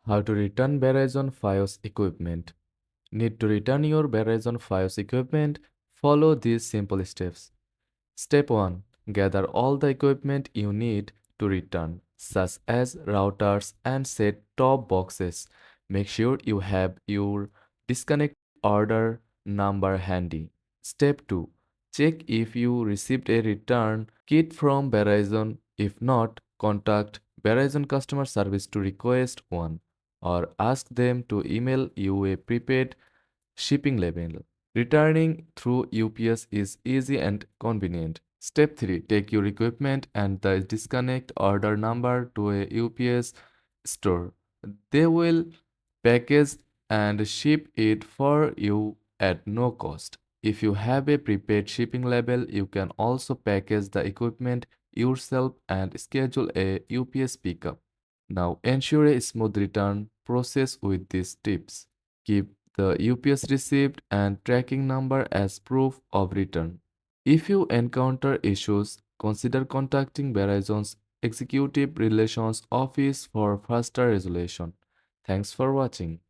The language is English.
How to return Verizon Fios equipment. Need to return your Verizon Fios equipment? Follow these simple steps. Step 1. Gather all the equipment you need to return, such as routers and set-top boxes. Make sure you have your disconnect order number handy. Step 2. Check if you received a return kit from Verizon. If not, contact Verizon customer service to request one or ask them to email you a prepaid shipping label. Returning through UPS is easy and convenient. Step 3. Take your equipment and the disconnect order number to a UPS store. They will package and ship it for you at no cost. If you have a prepaid shipping label, you can also package the equipment yourself and schedule a UPS pickup. Now ensure a smooth return process with these tips. Keep the UPS receipt and tracking number as proof of return. If you encounter issues, consider contacting Verizon's Executive Relations Office for faster resolution. Thanks for watching.